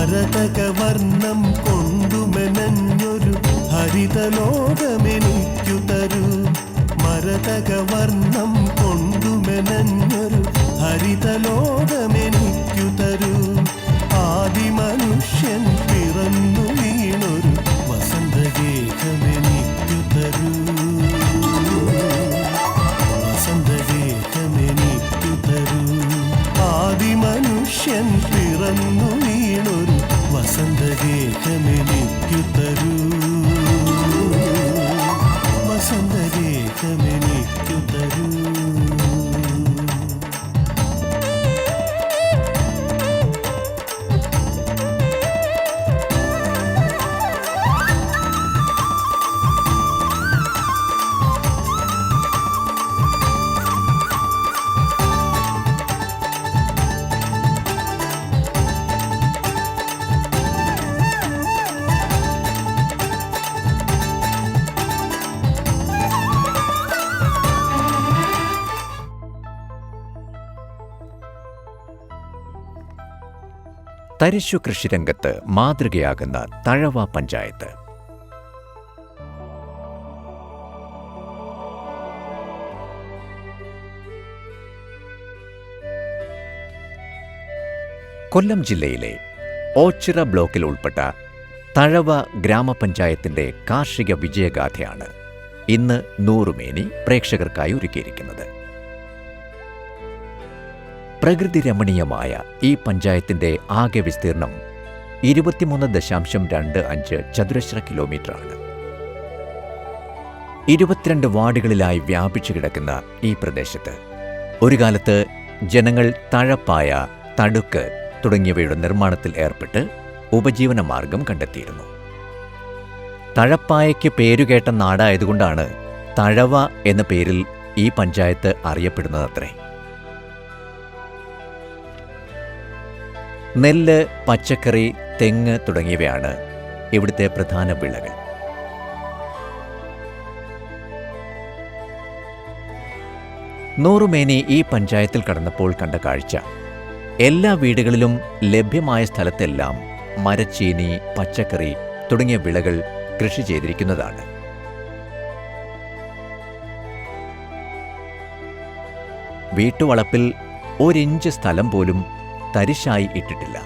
മരതകവർണ്ണം കൊണ്ടുമെനഞ്ഞൊരു ഹരിതലോകമെനിക്കു തരൂ. മരതകവർണ്ണം കൊണ്ടുമെനഞ്ഞൊരു ഹരിതലോകമെനിക്കു തരൂ. ആദിമനുഷ്യൻ പിറന്നു വീണൊരു വസന്തഗേഹമെനിക്കു തരൂ. വസന്തഗേഹമെനിക്കു തരൂ. ആദിമനുഷ്യൻ പിറന്നു വീണൊരു വസന്തഗേഹമെനിക്കു തരൂ. വസന്തഗേഹമെനിക്കു തരൂ. തരിശു കൃഷിരംഗത്ത് മാതൃകയാകുന്ന തഴവ പഞ്ചായത്ത്. കൊല്ലം ജില്ലയിലെ ഓച്ചിറ ബ്ലോക്കിൽ ഉൾപ്പെട്ട തഴവ ഗ്രാമപഞ്ചായത്തിന്റെ കാർഷിക വിജയഗാഥയാണ് ഇന്ന് നൂറുമേനി പ്രേക്ഷകർക്കായി ഒരുക്കിയിരിക്കുന്നത്. പ്രകൃതി രമണീയമായ ഈ പഞ്ചായത്തിന്റെ ആകെ വിസ്തീർണം 23.25 ചതുരശ്ര കിലോമീറ്ററാണ്. 22 വാർഡുകളിലായി വ്യാപിച്ചു കിടക്കുന്ന ഈ പ്രദേശത്ത് ഒരു കാലത്ത് ജനങ്ങൾ തഴപ്പായ, തടുക്ക് തുടങ്ങിയവയുടെ നിർമ്മാണത്തിൽ ഏർപ്പെട്ട് ഉപജീവന മാർഗം കണ്ടെത്തിയിരുന്നു. തഴപ്പായയ്ക്ക് പേരുകേട്ട നാടായതുകൊണ്ടാണ് തഴവ എന്ന പേരിൽ ഈ പഞ്ചായത്ത് അറിയപ്പെടുന്നതത്രേ. നെല്ല്, പച്ചക്കറി, തെങ്ങ് തുടങ്ങിയവയാണ് ഇവിടുത്തെ പ്രധാന വിളകൾ. നൂറുമേനി ഈ പഞ്ചായത്തിൽ കടന്നപ്പോൾ കണ്ട കാഴ്ച, എല്ലാ വീടുകളിലും ലഭ്യമായ സ്ഥലത്തെല്ലാം മരച്ചീനി, പച്ചക്കറി തുടങ്ങിയ വിളകൾ കൃഷി ചെയ്തിരിക്കുന്നതാണ്. വീട്ടുവളപ്പിൽ 1 ഇഞ്ച് സ്ഥലം പോലും തരിശായി ഇട്ടിട്ടില്ല.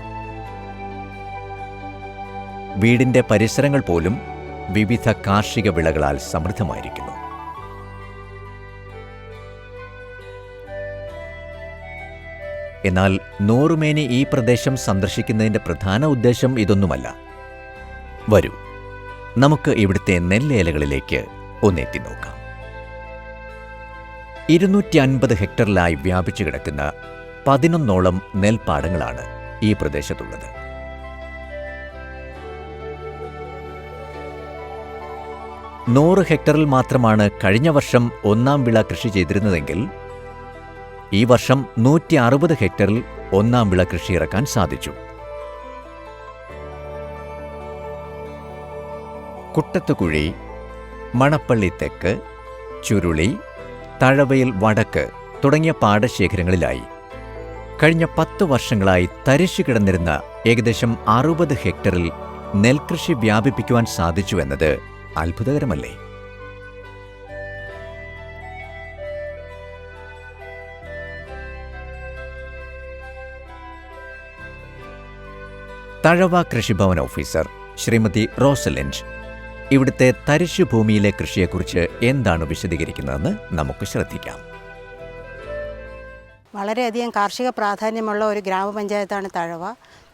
വീടിന്റെ പരിസരങ്ങൾ പോലും വിവിധ കാർഷിക വിളകളാൽ സമൃദ്ധമായിരിക്കുന്നു. എന്നാൽ നൂറുമേനി ഈ പ്രദേശം സന്ദർശിക്കുന്നതിന്റെ പ്രധാന ഉദ്ദേശം ഇതൊന്നുമല്ല. വരൂ, നമുക്ക് ഇവിടുത്തെ നെല്ലേലകളിലേക്ക് ഒന്നെത്തി നോക്കാം. 250 ഹെക്ടറിലായി വ്യാപിച്ചു കിടക്കുന്ന 11ഓളം നെൽപ്പാടങ്ങളാണ് ഈ പ്രദേശത്തുള്ളത്. നൂറ് ഹെക്ടറിൽ മാത്രമാണ് കഴിഞ്ഞ വർഷം ഒന്നാം വിള കൃഷി ചെയ്തിരുന്നതെങ്കിൽ ഈ വർഷം 160 ഹെക്ടറിൽ ഒന്നാം വിള കൃഷി ഇറക്കാൻ സാധിച്ചു. കുട്ടത്തുകുഴി, മണപ്പള്ളി തെക്ക്, ചുരുളി, തഴവയിൽ വടക്ക് തുടങ്ങിയ പാടശേഖരങ്ങളിലായി കഴിഞ്ഞ 10 വർഷങ്ങളായി തരിശു കിടന്നിരുന്ന ഏകദേശം 60 ഹെക്ടറിൽ നെൽകൃഷി വ്യാപിപ്പിക്കുവാൻ സാധിച്ചുവെന്നത് അത്ഭുതകരമല്ലേ? തഴവ കൃഷിഭവൻ ഓഫീസർ ശ്രീമതി റോസലിൻഡ് ഇവിടുത്തെ തരിശു ഭൂമിയിലെ കൃഷിയെക്കുറിച്ച് എന്താണ് വിശദീകരിക്കുന്നതെന്ന് നമുക്ക് ശ്രദ്ധിക്കാം. വളരെയധികം കാർഷിക പ്രാധാന്യമുള്ള ഒരു ഗ്രാമപഞ്ചായത്താണ് തഴവ.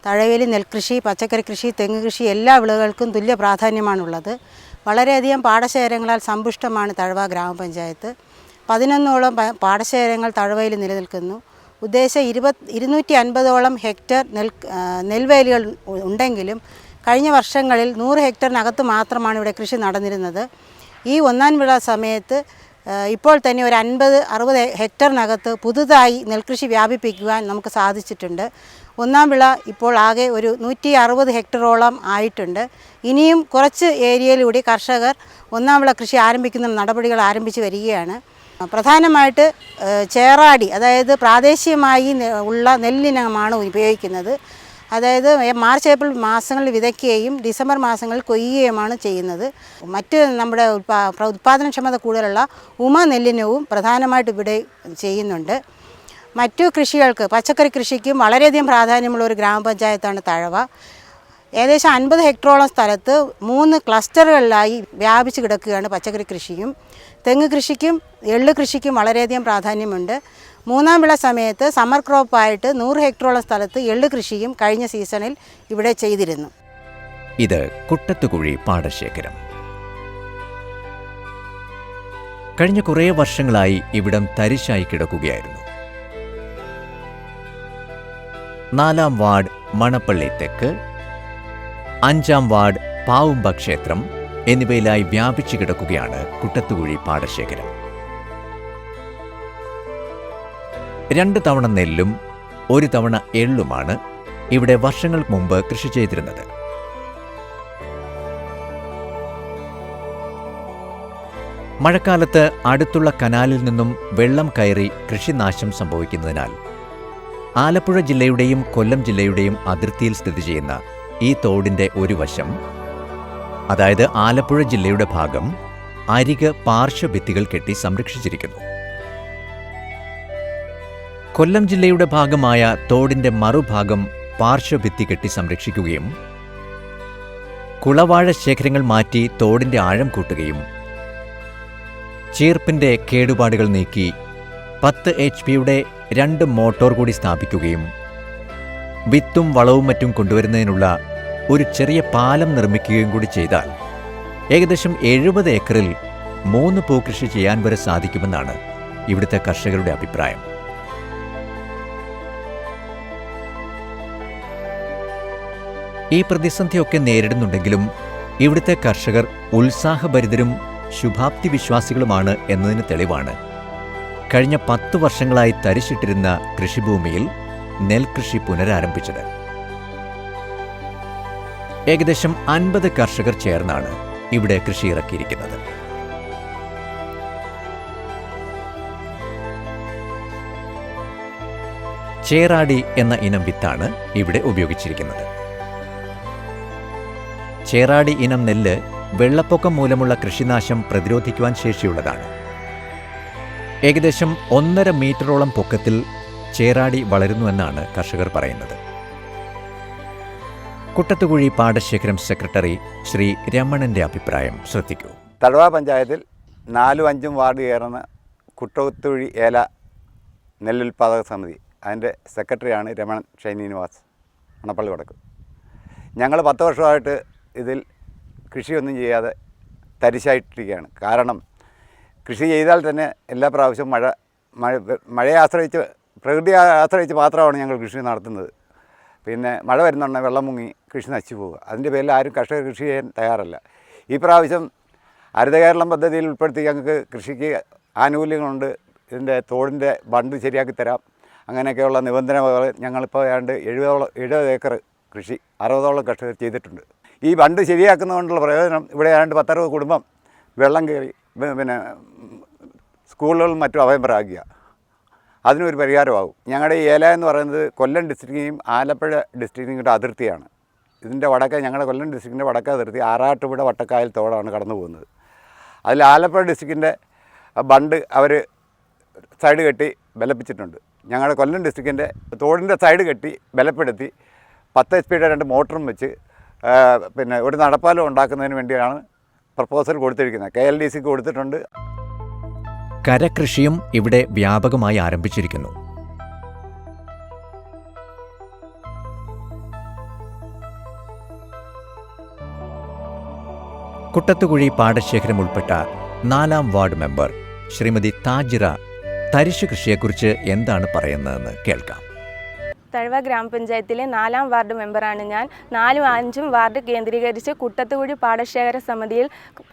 തഴവയിൽ നെൽകൃഷി, പച്ചക്കറി കൃഷി, തെങ്ങ് കൃഷി എല്ലാ വിളകൾക്കും തുല്യ പ്രാധാന്യമാണുള്ളത്. വളരെയധികം പാടശേഖരങ്ങളാൽ സമ്പുഷ്ടമാണ് തഴവ ഗ്രാമപഞ്ചായത്ത്. 11ഓളം പാടശേഖരങ്ങൾ തഴവയിൽ നിലനിൽക്കുന്നു. ഉദ്ദേശം 250ഓളം ഹെക്ടർ നെൽവയലുകൾ ഉണ്ടെങ്കിലും കഴിഞ്ഞ വർഷങ്ങളിൽ 100 ഹെക്ടറിനകത്ത് മാത്രമാണ് ഇവിടെ കൃഷി നടന്നിരുന്നത്. ഈ ഒന്നാം വിള സമയത്ത് ഇപ്പോൾ തന്നെ ഒരു 50-60 ഹെക്ടറിനകത്ത് പുതുതായി നെൽകൃഷി വ്യാപിപ്പിക്കുവാൻ നമുക്ക് സാധിച്ചിട്ടുണ്ട്. ഒന്നാം വിള ഇപ്പോൾ ആകെ ഒരു 160 ഹെക്ടറോളം ആയിട്ടുണ്ട്. ഇനിയും കുറച്ച് ഏരിയയിലൂടെ കർഷകർ ഒന്നാം വിള കൃഷി ആരംഭിക്കുന്ന നടപടികൾ ആരംഭിച്ചു വരികയാണ്. പ്രധാനമായിട്ട് ചേറാടി, അതായത് പ്രാദേശികമായി ഉള്ള നെല്ലിനമാണ് ഉപയോഗിക്കുന്നത്. അതായത് മാർച്ച് ഏപ്രിൽ മാസങ്ങളിൽ വിതയ്ക്കുകയും ഡിസംബർ മാസങ്ങളിൽ കൊയ്യുകയുമാണ് ചെയ്യുന്നത്. മറ്റ് നമ്മുടെ ഉൽപ്പാദനക്ഷമത കൂടുതലുള്ള നെല്ലിനവും പ്രധാനമായിട്ട് ഇവിടെ ചെയ്യുന്നുണ്ട്. മറ്റു കൃഷികൾക്ക് പച്ചക്കറി കൃഷിക്കും വളരെയധികം പ്രാധാന്യമുള്ള ഒരു ഗ്രാമപഞ്ചായത്താണ് തഴവ. ഏകദേശം 50 ഹെക്ടറോളം സ്ഥലത്ത് 3 ക്ലസ്റ്ററുകളിലായി വ്യാപിച്ച് കിടക്കുകയാണ് പച്ചക്കറി കൃഷിയും. തെങ്ങ് കൃഷിക്കും എള്ള് കൃഷിക്കും വളരെയധികം പ്രാധാന്യമുണ്ട്. മൂന്നാം വിള സമയത്ത് സമ്മർ ക്രോപ്പായിട്ട് 100 ഹെക്ടറോളം സ്ഥലത്ത് എള്ള് കൃഷിയും കഴിഞ്ഞ സീസണിൽ ഇവിടെ ചെയ്തിരുന്നു. ഇത് കുട്ടത്തുകുഴി പാടശേഖരം. കഴിഞ്ഞ കുറേ വർഷങ്ങളായി ഇവിടം തരിശായി കിടക്കുകയായിരുന്നു. 4-ാം വാർഡ് മണപ്പള്ളി തെക്ക്, 5-ാം വാർഡ് പാവുമ്പ ക്ഷേത്രം എന്നിവയിലായി വ്യാപിച്ചു കിടക്കുകയാണ് കുട്ടത്തുകുഴി പാടശേഖരം. 2 തവണ നെല്ലും 1 തവണ എള്ളുമാണ് ഇവിടെ വർഷങ്ങൾക്ക് മുമ്പ് കൃഷി ചെയ്തിരുന്നത്. മഴക്കാലത്ത് അടുത്തുള്ള കനാലിൽ നിന്നും വെള്ളം കയറി കൃഷിനാശം സംഭവിക്കുന്നതിനാൽ ആലപ്പുഴ ജില്ലയുടെയും കൊല്ലം ജില്ലയുടെയും അതിർത്തിയിൽ സ്ഥിതി ചെയ്യുന്ന ഈ തോടിന്റെ ഒരു വശം, അതായത് ആലപ്പുഴ ജില്ലയുടെ ഭാഗം, അരിക് പാർശ്വഭിത്തികൾ കെട്ടി സംരക്ഷിച്ചിരിക്കുന്നു. കൊല്ലം ജില്ലയുടെ ഭാഗമായ തോടിന്റെ മറുഭാഗം പാർശ്വഭിത്തി കെട്ടി സംരക്ഷിക്കുകയും കുളവാഴ ശേഖരങ്ങൾ മാറ്റി തോടിന്റെ ആഴം കൂട്ടുകയും ചീർപ്പിന്റെ കേടുപാടുകൾ നീക്കി 10 HP-യുടെ 2 മോട്ടോർ കൂടി സ്ഥാപിക്കുകയും വിത്തും വളവും മറ്റും കൊണ്ടുവരുന്നതിനുള്ള ഒരു ചെറിയ പാലം നിർമ്മിക്കുകയും കൂടി ചെയ്താൽ ഏകദേശം 70 ഏക്കറിൽ 3 പൂക്കൃഷി ചെയ്യാൻ വരെ സാധിക്കുമെന്നാണ് ഇവിടുത്തെ കർഷകരുടെ അഭിപ്രായം. ഈ പ്രതിസന്ധിയൊക്കെ നേരിടുന്നുണ്ടെങ്കിലും ഇവിടുത്തെ കർഷകർ ഉത്സാഹഭരിതരും ശുഭാപ്തി വിശ്വാസികളുമാണ് എന്നതിന് തെളിവാണ് കഴിഞ്ഞ 10 വർഷങ്ങളായി തരിശിട്ടിരുന്ന കൃഷിഭൂമിയിൽ നെൽകൃഷി പുനരാരംഭിച്ചത്. ഏകദേശം 50 കർഷകർ ചേർന്നാണ് ഇവിടെ കൃഷി ഇറക്കിയിരിക്കുന്നത്. ചേറാടി എന്ന ഇനം വിത്താണ് ഇവിടെ ഉപയോഗിച്ചിരിക്കുന്നത്. ചേറാടി ഇനം നെല്ല് വെള്ളപ്പൊക്കം മൂലമുള്ള കൃഷിനാശം പ്രതിരോധിക്കുവാൻ ശേഷിയുള്ളതാണ്. ഏകദേശം 1.5 മീറ്ററോളം പൊക്കത്തിൽ ചേറാടി വളരുന്നുവെന്നാണ് കർഷകർ പറയുന്നത്. കുട്ടത്തുകുഴി പാടശേഖരം സെക്രട്ടറി ശ്രീ രമണന്റെ അഭിപ്രായം ശ്രദ്ധിക്കൂ. തഴവ പഞ്ചായത്തിൽ 4ഉം 5ഉം വാർഡ് കയറുന്ന കുട്ടത്തുകുഴി ഏല നെല്ലുൽപാദക സമിതി, അതിൻ്റെ സെക്രട്ടറിയാണ് രമണൻ ഷൈനിവാസ് മണപ്പള്ളി വടക്ക്. ഞങ്ങൾ 10 വർഷമായിട്ട് ഇതിൽ കൃഷിയൊന്നും ചെയ്യാതെ തരിശായിട്ടിരിക്കുകയാണ്. കാരണം കൃഷി ചെയ്താൽ തന്നെ എല്ലാ പ്രാവശ്യവും മഴയെ ആശ്രയിച്ച്, പ്രകൃതിയെ ആശ്രയിച്ച് മാത്രമാണ് ഞങ്ങൾ കൃഷി നടത്തുന്നത്. പിന്നെ മഴ വരുന്നുണ്ടെങ്കിൽ വെള്ളം മുങ്ങി കൃഷി നശിച്ചു പോവുക. അതിൻ്റെ പേരിൽ ആരും കർഷകർ കൃഷി ചെയ്യാൻ തയ്യാറല്ല. ഈ പ്രാവശ്യം ഹരിത കേരളം പദ്ധതിയിൽ ഉൾപ്പെടുത്തി ഞങ്ങൾക്ക് കൃഷിക്ക് ആനുകൂല്യങ്ങളുണ്ട്. ഇതിൻ്റെ തോടിൻ്റെ ബണ്ട് ശരിയാക്കി തരാം, അങ്ങനെയൊക്കെയുള്ള നിബന്ധനകൾ ഞങ്ങളിപ്പോൾ ഏതാണ്ട് 70 ഏക്കർ കൃഷി 60ഓളം കർഷകർ ചെയ്തിട്ടുണ്ട്. ഈ ബണ്ട് ശരിയാക്കുന്നതുകൊണ്ടുള്ള പ്രയോജനം ഇവിടെ ഏതാണ്ട് 10-60 കുടുംബം വെള്ളം കയറി പിന്നെ സ്കൂളുകളും മറ്റും അഭയംപ്രാപിക്കുക, അതിനൊരു പരിഹാരമാകും. ഞങ്ങളുടെ ഈ ഏല എന്ന് പറയുന്നത് കൊല്ലം ഡിസ്ട്രിക്റ്റിനെയും ആലപ്പുഴ ഡിസ്ട്രിക്റ്റിനെയും കൂടെ അതിർത്തിയാണ്. ഇതിൻ്റെ വടക്ക്, ഞങ്ങളുടെ കൊല്ലം ഡിസ്ട്രിക്റ്റിൻ്റെ വടക്ക് അതിർത്തി ആറാട്ടുപുഴ വട്ടക്കായൽ തോടാണ് കടന്നു പോകുന്നത്. അതിൽ ആലപ്പുഴ ഡിസ്ട്രിക്റ്റിൻ്റെ ബണ്ട് അവർ സൈഡ് കെട്ടി ബലപ്പിച്ചിട്ടുണ്ട്. ഞങ്ങളുടെ കൊല്ലം ഡിസ്ട്രിക്റ്റിൻ്റെ തോടിൻ്റെ സൈഡ് കെട്ടി ബലപ്പെടുത്തി 10 HP-യുടെ 2 മോട്ടറും വെച്ച് പിന്നെ ഒരു നടപ്പാലം ഉണ്ടാക്കുന്നതിന് വേണ്ടിയാണ് പ്രപ്പോസൽ കൊടുത്തിരിക്കുന്നത്. KLDCക്ക് കൊടുത്തിട്ടുണ്ട്. കരകൃഷിയും ഇവിടെ വ്യാപകമായി ആരംഭിച്ചിരിക്കുന്നു. കുട്ടത്തുകുഴി പാടശേഖരം ഉൾപ്പെട്ട 4-ാം വാർഡ് മെമ്പർ ശ്രീമതി താജിറ തരിശു കൃഷിയെക്കുറിച്ച് എന്താണ് പറയുന്നതെന്ന് കേൾക്കാം. തഴവ ഗ്രാമപഞ്ചായത്തിലെ 4-ാം വാർഡ് മെമ്പറാണ് ഞാൻ. 4ഉം 5ഉം വാർഡ് കേന്ദ്രീകരിച്ച് കുട്ടത്തുകുഴി പാടശേഖര സമിതിയിൽ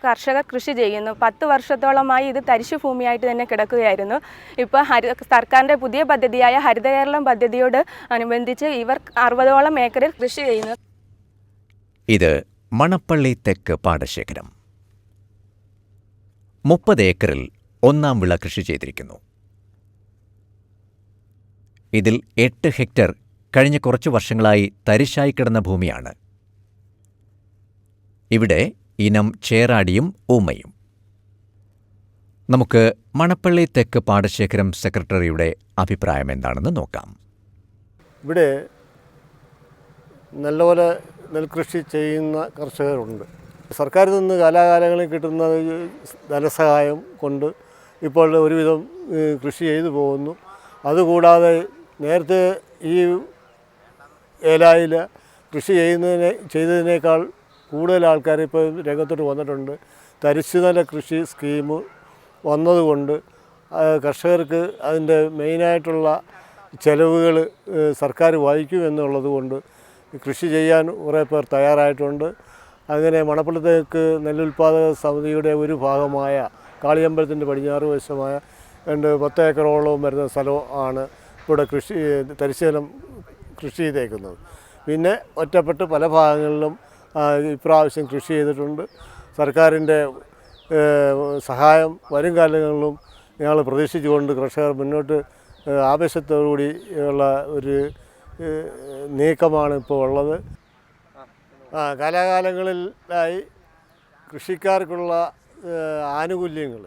കർഷകർ കൃഷി ചെയ്യുന്നു. 10 വർഷത്തോളമായി ഇത് തരിശു ഭൂമിയായിട്ട് തന്നെ കിടക്കുകയായിരുന്നു. ഇപ്പോൾ സർക്കാരിൻ്റെ പുതിയ പദ്ധതിയായ ഹരിത കേരളം പദ്ധതിയോട് അനുബന്ധിച്ച് ഇവർ 60ഓളം ഏക്കറിൽ കൃഷി ചെയ്യുന്നു. ഇത് മണപ്പള്ളി തെക്ക് പാടശേഖരം. 30 ഏക്കറിൽ 1-ാം വിള കൃഷി ചെയ്തിരിക്കുന്നു. ഇതിൽ 8 ഹെക്ടർ കഴിഞ്ഞ കുറച്ചു വർഷങ്ങളായി തരിശായി കിടന്ന ഭൂമിയാണ്. ഇവിടെ ഇനം ചേറാടിയും ഊമയും. നമുക്ക് മണപ്പള്ളി തെക്ക് പാടശേഖരം സെക്രട്ടറിയുടെ അഭിപ്രായം എന്താണെന്ന് നോക്കാം. ഇവിടെ നല്ലപോലെ നെൽകൃഷി ചെയ്യുന്ന കർഷകരുണ്ട്. സർക്കാരിൽ നിന്ന് കാലാകാലങ്ങളിൽ കിട്ടുന്ന ധനസഹായം കൊണ്ട് ഇപ്പോൾ ഒരുവിധം കൃഷി ചെയ്തു പോകുന്നു. അതുകൂടാതെ നേരത്തെ ഈ ഏലായിൽ കൃഷി ചെയ്തതിനേക്കാൾ കൂടുതൽ ആൾക്കാർ ഇപ്പോൾ രംഗത്തോട്ട് വന്നിട്ടുണ്ട്. തരിശുനില കൃഷി സ്കീം വന്നതുകൊണ്ട് കർഷകർക്ക് അതിൻ്റെ മെയിനായിട്ടുള്ള ചെലവുകൾ സർക്കാർ വഹിക്കും എന്നുള്ളത് കൊണ്ട് കൃഷി ചെയ്യാൻ കുറേ പേർ തയ്യാറായിട്ടുണ്ട്. അങ്ങനെ മണപ്പള്ളത്തേക്ക് നെല്ലുൽപാദക സമിതിയുടെ ഒരു ഭാഗമായ കാളിയമ്പലത്തിൻ്റെ പടിഞ്ഞാറ് വശമായ 10 ഏക്കറോളം വരുന്ന സ്ഥലമാണ് ഇവിടെ തരിശുനിലം കൃഷി ചെയ്തേക്കുന്നത്. പിന്നെ ഒറ്റപ്പെട്ട് പല ഭാഗങ്ങളിലും ഇപ്രാവശ്യം കൃഷി ചെയ്തിട്ടുണ്ട്. സർക്കാരിൻ്റെ സഹായം വരും കാലങ്ങളിലും ഞങ്ങൾ പ്രതീക്ഷിച്ചുകൊണ്ട് കർഷകർ മുന്നോട്ട് ആവേശത്തോടുകൂടി ഉള്ള ഒരു നീക്കമാണ് ഇപ്പോൾ ഉള്ളത്. കാലാകാലങ്ങളിലായി കൃഷിക്കാർക്കുള്ള ആനുകൂല്യങ്ങൾ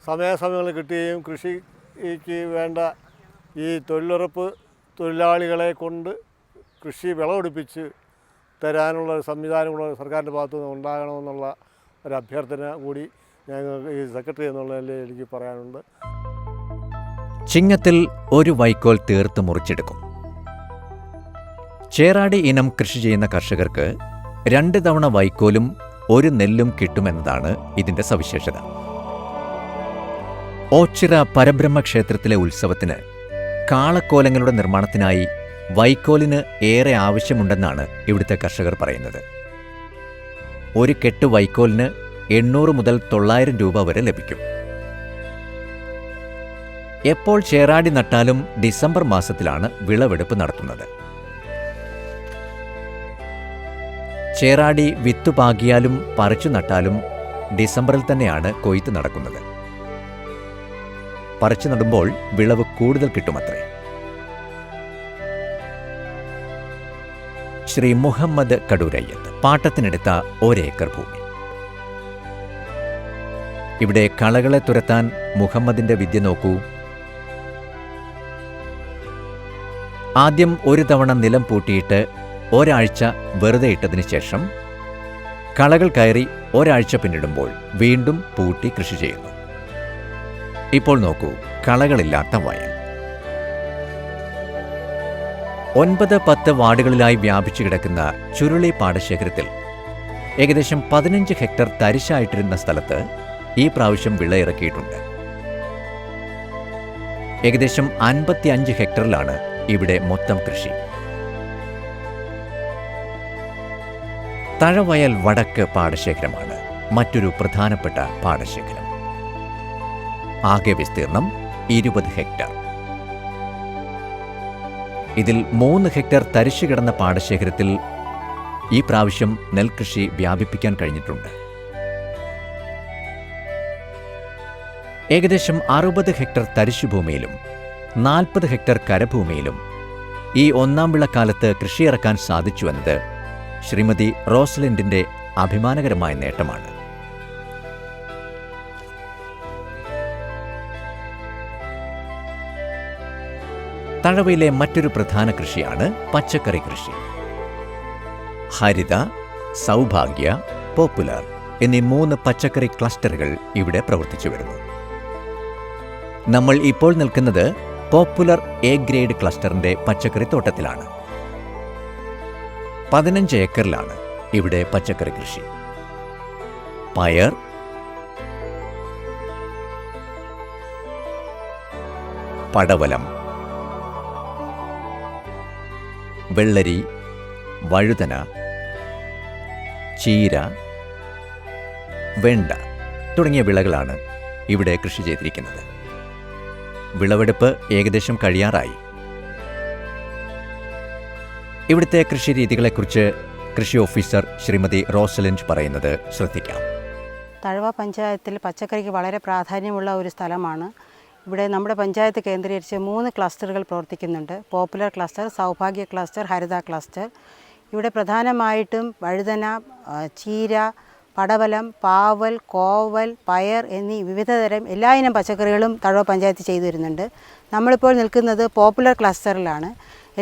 സമയാസമയങ്ങളിൽ കിട്ടുകയും കൃഷിക്ക് വേണ്ട ഈ തൊഴിലുറപ്പ് തൊഴിലാളികളെ കൊണ്ട് കൃഷി വിളവെടുപ്പിച്ച് തരാനുള്ള സംവിധാനം കൂടെ സർക്കാരിൻ്റെ ഭാഗത്തു നിന്ന് ഉണ്ടാകണമെന്നുള്ള ഒരു അഭ്യർത്ഥന കൂടി ഞങ്ങൾ ഈ സെക്രട്ടറി എന്നുള്ള നിലയിൽ എനിക്ക് പറയാനുണ്ട്. ചിങ്ങത്തിൽ ഒരു വൈക്കോൽ തീർത്ത് മുറിച്ചെടുക്കും. ചേറാടി ഇനം കൃഷി ചെയ്യുന്ന കർഷകർക്ക് 2 തവണ വൈക്കോലും 1 നെല്ലും കിട്ടുമെന്നതാണ് ഇതിന്റെ സവിശേഷത. ഓച്ചിറ പരബ്രഹ്മ ക്ഷേത്രത്തിലെ ഉത്സവത്തിന് കാളക്കോലങ്ങളുടെ നിർമ്മാണത്തിനായി വൈക്കോലിന് ഏറെ ആവശ്യമുണ്ടെന്നാണ് ഇവിടുത്തെ കർഷകർ പറയുന്നത്. ഒരു കെട്ട് വൈക്കോലിന് 800 മുതൽ 900 രൂപ വരെ ലഭിക്കും. എപ്പോൾ ചേറാടി നട്ടാലും ഡിസംബർ മാസത്തിലാണ് വിളവെടുപ്പ് നടത്തുന്നത്. ചേറാടി വിത്തു പാകിയാലും പറിച്ചു നട്ടാലും ഡിസംബറിൽ തന്നെയാണ് കൊയ്ത്ത് നടക്കുന്നത്. പറിച്ചു നടുമ്പോൾ വിളവ് കൂടുതൽ കിട്ടുമത്രേ. ശ്രീ മുഹമ്മദ് കടൂരയ്യത്ത് പാട്ടത്തിനെടുത്ത 1 ഏക്കർ ഭൂമി. ഇവിടെ കളകളെ തുരത്താൻ മുഹമ്മദിന്റെ വിദ്യ നോക്കൂ. ആദ്യം 1 തവണ നിലം പൂട്ടിയിട്ട് ഒരാഴ്ച വെറുതെ ഇട്ടതിന് ശേഷം കളകൾ കയറി ഒരാഴ്ച പിന്നിടുമ്പോൾ വീണ്ടും പൂട്ടി കൃഷി ചെയ്യുന്നു. ഇപ്പോൾ നോക്കൂ, കളകളില്ലാത്ത വയൽ. 9-10 വാർഡുകളിലായി വ്യാപിച്ചു കിടക്കുന്ന ചുരുളി പാടശേഖരത്തിൽ ഏകദേശം 15 ഹെക്ടർ തരിശായിട്ടിരുന്ന സ്ഥലത്ത് ഈ പ്രാവശ്യം വിളയിറക്കിയിട്ടുണ്ട്. ഏകദേശം 55 ഹെക്ടറിലാണ് ഇവിടെ മൊത്തം കൃഷി. തഴവയൽ വടക്ക് പാടശേഖരമാണ് മറ്റൊരു പ്രധാനപ്പെട്ട പാടശേഖരം. ആകെ വിസ്തീർണം 20 ഹെക്ടർ. ഇതിൽ 3 ഹെക്ടർ തരിശു കിടന്ന പാടശേഖരത്തിൽ ഈ പ്രാവശ്യം നെൽകൃഷി വ്യാപിപ്പിക്കാൻ കഴിഞ്ഞിട്ടുണ്ട്. ഏകദേശം 60 ഹെക്ടർ തരിശുഭൂമിയിലും 40 ഹെക്ടർ കരഭൂമിയിലും ഈ 1-ാം വിളക്കാലത്ത് കൃഷിയിറക്കാൻ സാധിച്ചുവെന്നത് ശ്രീമതി റോസലിൻഡിന്റെ അഭിമാനകരമായ നേട്ടമാണ്. തഴവയിലെ മറ്റൊരു പ്രധാന കൃഷിയാണ് പച്ചക്കറി കൃഷി. ഹരിത, സൗഭാഗ്യ, പോപ്പുലർ എന്നീ 3 പച്ചക്കറി ക്ലസ്റ്ററുകൾ ഇവിടെ പ്രവർത്തിച്ചു വരുന്നു. നമ്മൾ ഇപ്പോൾ നിൽക്കുന്നത് പോപ്പുലർ എ ഗ്രേഡ് ക്ലസ്റ്ററിന്റെ പച്ചക്കറി തോട്ടത്തിലാണ്. 15 ഏക്കറിലാണ് ഇവിടെ പച്ചക്കറി കൃഷി. പയർ, പടവലം, വെള്ളരി, വഴുതന, ചീര, വെണ്ട തുടങ്ങിയ വിളകളാണ് ഇവിടെ കൃഷി ചെയ്തിരിക്കുന്നത്. വിളവെടുപ്പ് ഏകദേശം കഴിയാറായി. ഇവിടുത്തെ കൃഷി രീതികളെക്കുറിച്ച് കൃഷി ഓഫീസർ ശ്രീമതി റോസലിൻഡ് പറയുന്നത് ശ്രദ്ധിക്കാം. തഴവ പഞ്ചായത്തിൽ പച്ചക്കറിക്ക് വളരെ പ്രാധാന്യമുള്ള ഒരു സ്ഥലമാണ്. ഇവിടെ നമ്മുടെ പഞ്ചായത്ത് കേന്ദ്രീകരിച്ച് 3 ക്ലസ്റ്ററുകൾ പ്രവർത്തിക്കുന്നുണ്ട്. പോപ്പുലർ ക്ലസ്റ്റർ, സൗഭാഗ്യ ക്ലസ്റ്റർ, ഹരിത ക്ലസ്റ്റർ. ഇവിടെ പ്രധാനമായിട്ടും വഴുതന, ചീര, പടവലം, പാവൽ, കോവൽ, പയർ എന്നീ വിവിധതരം എല്ലാ ഇനം പച്ചക്കറികളും തഴവ പഞ്ചായത്ത് ചെയ്തു വരുന്നുണ്ട്. നമ്മളിപ്പോൾ നിൽക്കുന്നത് പോപ്പുലർ ക്ലസ്റ്ററിലാണ്.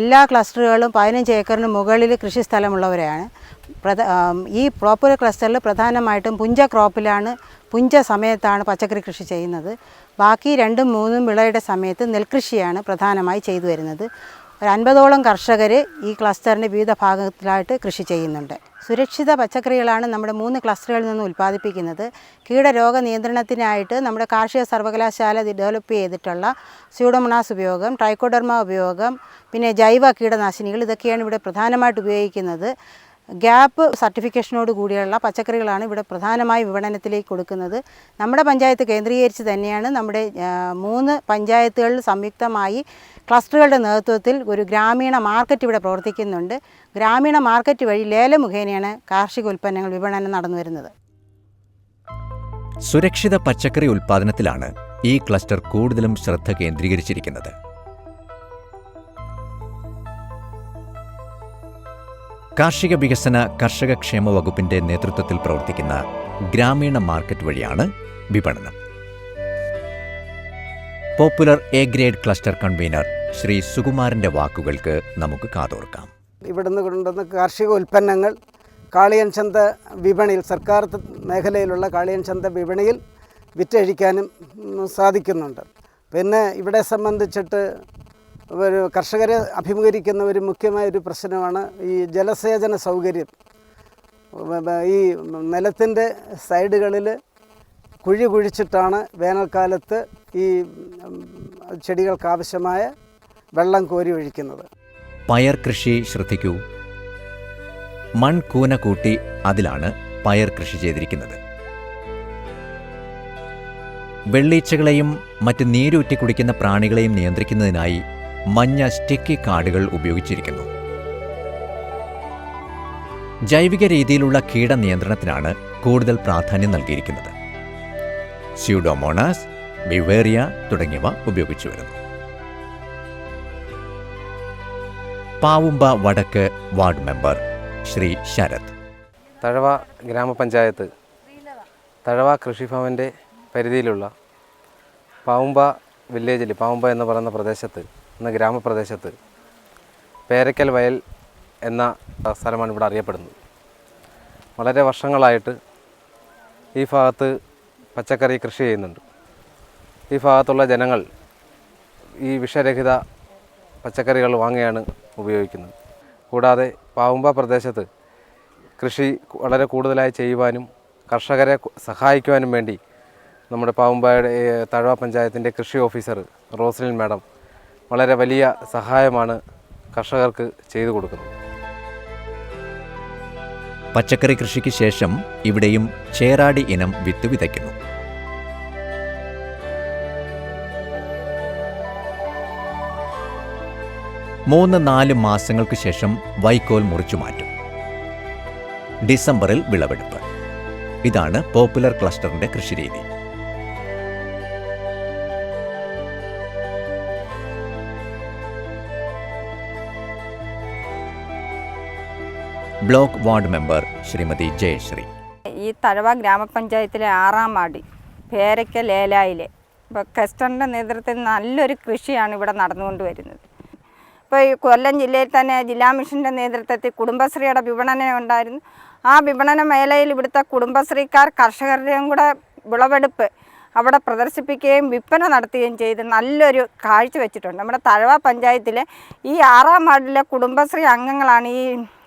എല്ലാ ക്ലസ്റ്ററുകളും 15 ഏക്കറിന് മുകളിൽ കൃഷി സ്ഥലമുള്ളവരാണ്. ഈ പോപ്പുലർ ക്ലസ്റ്ററിൽ പ്രധാനമായിട്ടും പുഞ്ച ക്രോപ്പിലാണ്, പുഞ്ച സമയത്താണ് പച്ചക്കറി കൃഷി ചെയ്യുന്നത്. ബാക്കി 2ഉം 3ഉം വിളയുടെ സമയത്ത് നെൽകൃഷിയാണ് പ്രധാനമായി ചെയ്തു വരുന്നത്. ഒരു 50ഓളം കർഷകർ ഈ ക്ലസ്റ്ററിൻ്റെ വിവിധ ഭാഗത്തിലായിട്ട് കൃഷി ചെയ്യുന്നുണ്ട്. സുരക്ഷിത പച്ചക്കറികളാണ് നമ്മുടെ 3 ക്ലസ്റ്ററുകളിൽ നിന്ന് ഉൽപ്പാദിപ്പിക്കുന്നത്. കീടരോഗ നിയന്ത്രണത്തിനായിട്ട് നമ്മുടെ കാർഷിക സർവകലാശാല ഡെവലപ്പ് ചെയ്തിട്ടുള്ള സ്യൂഡോമോണാസ് ഉപയോഗം, ട്രൈക്കോഡർമ ഉപയോഗം, പിന്നെ ജൈവ കീടനാശിനികൾ ഇതൊക്കെയാണ് ഇവിടെ പ്രധാനമായിട്ട് ഉപയോഗിക്കുന്നത്. ഗ്യാപ്പ് സർട്ടിഫിക്കേഷനോട് കൂടിയുള്ള പച്ചക്കറികളാണ് ഇവിടെ പ്രധാനമായി വിപണനത്തിലേക്ക് കൊടുക്കുന്നത്. നമ്മുടെ പഞ്ചായത്ത് കേന്ദ്രീകരിച്ച് തന്നെയാണ് നമ്മുടെ 3 പഞ്ചായത്തുകളിൽ സംയുക്തമായി ക്ലസ്റ്ററുകളുടെ നേതൃത്വത്തിൽ ഒരു ഗ്രാമീണ മാർക്കറ്റ് ഇവിടെ പ്രവർത്തിക്കുന്നുണ്ട്. ഗ്രാമീണ മാർക്കറ്റ് വഴി ലേലം മുഖേനയാണ് കാർഷിക ഉൽപ്പന്നങ്ങൾ വിപണനം നടന്നു വരുന്നത്. സുരക്ഷിത പച്ചക്കറി ഉൽപ്പാദനത്തിലാണ് ഈ ക്ലസ്റ്റർ കൂടുതലും ശ്രദ്ധ കേന്ദ്രീകരിച്ചിരിക്കുന്നത്. കാർഷിക വികസന കർഷക ക്ഷേമ വകുപ്പിന്റെ നേതൃത്വത്തിൽ പ്രവർത്തിക്കുന്ന ഗ്രാമീണ മാർക്കറ്റ് വഴിയാണ് വിപണനം. Popular A grade cluster convener Shri സുകുമാരന്റെ വാക്കുകൾക്ക് നമുക്ക് കാതോർക്കാം. ഇവിടുന്ന് കൊണ്ടുവന്ന കാർഷിക ഉൽപ്പന്നങ്ങൾ കാളിയൻ ചന്ത വിപണിയിൽ, സർക്കാർ മേഖലയിലുള്ള കാളിയൻ ചന്ത വിപണിയിൽ വിറ്റഴിക്കാനും സാധിക്കുന്നുണ്ട്. പിന്നെ ഇവിടെ സംബന്ധിച്ചിട്ട് ഒരു കർഷകരെ അഭിമുഖീകരിക്കുന്ന ഒരു മുഖ്യമായൊരു പ്രശ്നമാണ് ഈ ജലസേചന സൗകര്യം. ഈ നിലത്തിൻ്റെ സൈഡുകളിൽ കുഴി കുഴിച്ചിട്ടാണ് വേനൽക്കാലത്ത് ഈ ചെടികൾക്കാവശ്യമായ വെള്ളം കോരി ഒഴിക്കുന്നത്. പയർ കൃഷി ശ്രദ്ധിക്കൂ. മൺകൂന കൂട്ടി അതിലാണ് പയർ കൃഷി ചെയ്തിരിക്കുന്നത്. വെള്ളീച്ചകളെയും മറ്റ് നീരൂറ്റി കുടിക്കുന്ന പ്രാണികളെയും നിയന്ത്രിക്കുന്നതിനായി മഞ്ഞ സ്റ്റിക്കി കാർഡുകൾ ഉപയോഗിച്ചിരിക്കുന്നു. ജൈവിക രീതിയിലുള്ള കീടനിയന്ത്രണത്തിനാണ് കൂടുതൽ പ്രാധാന്യം നൽകിയിരിക്കുന്നത്. സ്യൂഡോമോണാസ്, ബിവേറിയ തുടങ്ങിയവ ഉപയോഗിച്ചു വരുന്നു. പാവുമ്പ വടക്ക് വാർഡ് മെമ്പർ ശ്രീ ശരത്. തഴവ ഗ്രാമപഞ്ചായത്ത് തഴവ കൃഷിഭവൻ്റെ പരിധിയിലുള്ള പാവുമ്പ വില്ലേജിൽ, പാവുമ്പ എന്ന് പറയുന്ന പ്രദേശത്ത്, എന്ന ഗ്രാമപ്രദേശത്ത് പേരക്കൽ വയൽ എന്ന സ്ഥലമാണ് ഇവിടെ അറിയപ്പെടുന്നത്. വളരെ വർഷങ്ങളായിട്ട് ഈ ഭാഗത്ത് പച്ചക്കറി കൃഷി ചെയ്യുന്നുണ്ട്. ഈ ഭാഗത്തുള്ള ജനങ്ങൾ ഈ വിഷരഹിത പച്ചക്കറികൾ വാങ്ങിയാണ് ഉപയോഗിക്കുന്നത്. കൂടാതെ പാവുമ്പ പ്രദേശത്ത് കൃഷി വളരെ കൂടുതലായി ചെയ്യുവാനും കർഷകരെ സഹായിക്കുവാനും വേണ്ടി നമ്മുടെ പാവുമ്പയുടെ തഴവ പഞ്ചായത്തിൻ്റെ കൃഷി ഓഫീസർ റോസ്ലിൻ മാഡം വളരെ വലിയ സഹായമാണ് കർഷകർക്ക് ചെയ്തു കൊടുക്കുന്നത്. പച്ചക്കറി കൃഷിക്ക് ശേഷം ഇവിടെയും ചേറാടി ഇനം വിത്ത് വിതയ്ക്കുന്നു. മൂന്ന് 4 മാസങ്ങൾക്ക് ശേഷം വൈക്കോൽ മുറിച്ചു മാറ്റും. ഡിസംബറിൽ വിളവെടുപ്പ്. ഇതാണ് പോപ്പുലർ ക്ലസ്റ്ററിന്റെ കൃഷിരീതി. Block ward member Shrimati Jayasree. ഈ തഴവ ഗ്രാമപഞ്ചായത്തിലെ 6ാം വാർഡ് പേരയ്ക്ക ലേലായിലെ ക്ലസ്റ്ററിൻ്റെ നേതൃത്വത്തിൽ നല്ലൊരു കൃഷിയാണ് ഇവിടെ നടന്നുകൊണ്ട് വരുന്നത്. ഇപ്പോൾ ഈ കൊല്ലം ജില്ലയിൽ തന്നെ ജില്ലാ മിഷൻ്റെ നേതൃത്വത്തിൽ കുടുംബശ്രീയുടെ വിപണനം ഉണ്ടായിരുന്നു. ആ വിപണന മേഖലയിൽ ഇവിടുത്തെ കുടുംബശ്രീക്കാർ കർഷകരുടെയും കൂടെ വിളവെടുപ്പ് അവിടെ പ്രദർശിപ്പിക്കുകയും വിൽപ്പന നടത്തുകയും ചെയ്ത് നല്ലൊരു കാഴ്ച വെച്ചിട്ടുണ്ട്. നമ്മുടെ തഴവ പഞ്ചായത്തിലെ ഈ 6ാം വാർഡിലെ കുടുംബശ്രീ അംഗങ്ങളാണ് ഈ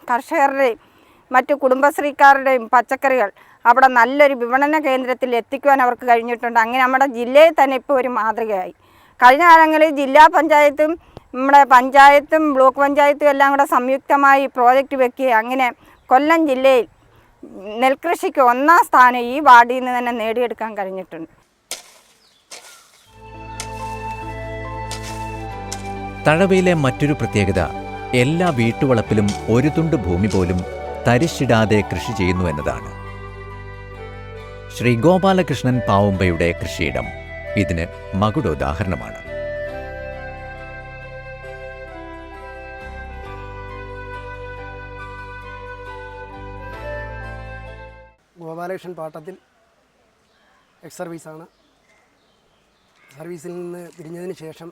കർഷകരുടെയും മറ്റു കുടുംബശ്രീക്കാരുടെയും പച്ചക്കറികൾ അവിടെ നല്ലൊരു വിപണന കേന്ദ്രത്തിൽ എത്തിക്കുവാൻ അവർക്ക് കഴിഞ്ഞിട്ടുണ്ട്. അങ്ങനെ നമ്മുടെ ജില്ലയിൽ തന്നെ ഇപ്പോൾ ഒരു മാതൃകയായി. കഴിഞ്ഞ കാലങ്ങളിൽ ജില്ലാ പഞ്ചായത്തും നമ്മുടെ പഞ്ചായത്തും ബ്ലോക്ക് പഞ്ചായത്തും എല്ലാം കൂടെ സംയുക്തമായി പ്രോജക്റ്റ് വെക്കുകയും അങ്ങനെ കൊല്ലം ജില്ലയിൽ നെൽകൃഷിക്ക് 1ാം സ്ഥാനം ഈ വാർഡിൽ നിന്ന് തന്നെ നേടിയെടുക്കാൻ കഴിഞ്ഞിട്ടുണ്ട്. തഴവയിലെ മറ്റൊരു പ്രത്യേകത എല്ലാ വീട്ടുവളപ്പിലും ഒരു തുണ്ട് ഭൂമി പോലും തരിശിടാതെ കൃഷി ചെയ്യുന്നു എന്നതാണ്. ശ്രീ ഗോപാലകൃഷ്ണൻ പാവുമ്പയുടെ കൃഷിയിടം ഇതിന് മകുടോദാഹരണമാണ്. ഗോപാലകൃഷ്ണൻ പാട്ടത്തിൽ എക്സ് സർവീസാണ്. സർവീസിൽ നിന്ന് തിരിഞ്ഞതിന് ശേഷം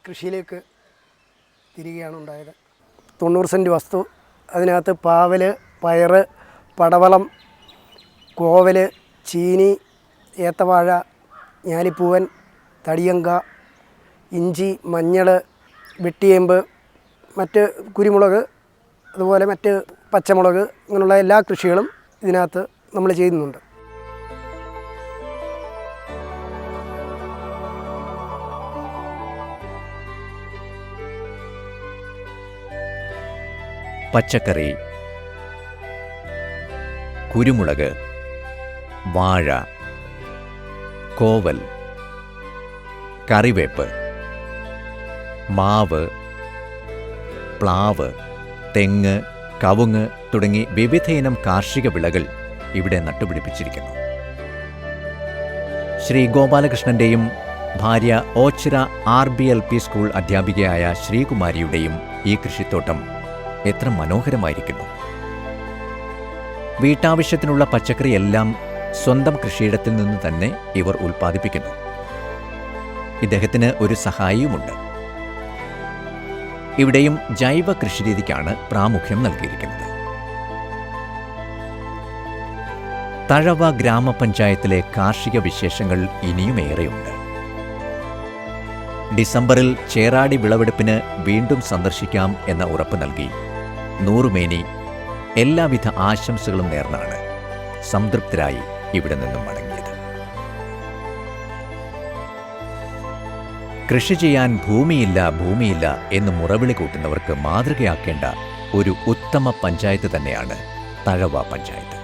കൃഷിയിലേക്ക് തിരികെയാണ് ഉണ്ടായത്. 90 സെൻറ്റ് വസ്തു, അതിനകത്ത് പാവൽ, പയറ്, പടവളം, കോവൽ, ചീനി, ഏത്തവാഴ, ഞാലിപ്പൂവൻ, തടിയങ്ക, ഇഞ്ചി, മഞ്ഞൾ, വെട്ടിയേമ്പ്, മറ്റ് കുരുമുളക്, അതുപോലെ മറ്റ് പച്ചമുളക്, ഇങ്ങനെയുള്ള എല്ലാ കൃഷികളും ഇതിനകത്ത് നമ്മൾ ചെയ്യുന്നുണ്ട്. പച്ചക്കറി, കുരുമുളക്, വാഴ, കോവൽ, കറിവേപ്പ്, മാവ്, പ്ലാവ്, തെങ്ങ്, കവുങ്ങ് തുടങ്ങി വിവിധയിനം കാർഷിക വിളകൾ ഇവിടെ നട്ടുപിടിപ്പിച്ചിരിക്കുന്നു. ശ്രീ ഗോപാലകൃഷ്ണന്റെയും ഭാര്യ ഓച്ചിറ RBLP സ്കൂൾ അധ്യാപികയായ ശ്രീകുമാരിയുടെയും ഈ കൃഷിത്തോട്ടം എത്ര മനോഹരമായിരിക്കുന്നു. വീട്ടാവശ്യത്തിനുള്ള പച്ചക്കറിയെല്ലാം സ്വന്തം കൃഷിയിടത്തിൽ നിന്ന് തന്നെ ഇവർ ഉൽപ്പാദിപ്പിക്കുന്നു. ഇദ്ദേഹത്തിന് ഒരു സഹായിയുമുണ്ട്. ഇവിടെയും ജൈവ കൃഷിരീതിക്കാണ് പ്രാമുഖ്യം നൽകിയിരിക്കുന്നത്. തഴവ ഗ്രാമപഞ്ചായത്തിലെ കാർഷിക വിശേഷങ്ങൾ ഇനിയുമേറെയുണ്ട്. ഡിസംബറിൽ ചേറാടി വിളവെടുപ്പിന് വീണ്ടും സന്ദർശിക്കാം എന്ന ഉറപ്പ് നൽകി നൂറുമേനി എല്ലാവിധ ആശംസകളും നേർന്നാണ് സംതൃപ്തരായി ഇവിടെ നിന്നും മടങ്ങിയത്. കൃഷി ചെയ്യാൻ ഭൂമിയില്ല എന്ന് മുറവിളി കൂട്ടുന്നവർക്ക് മാതൃകയാക്കേണ്ട ഒരു ഉത്തമ പഞ്ചായത്ത് തന്നെയാണ് തഴവ പഞ്ചായത്ത്.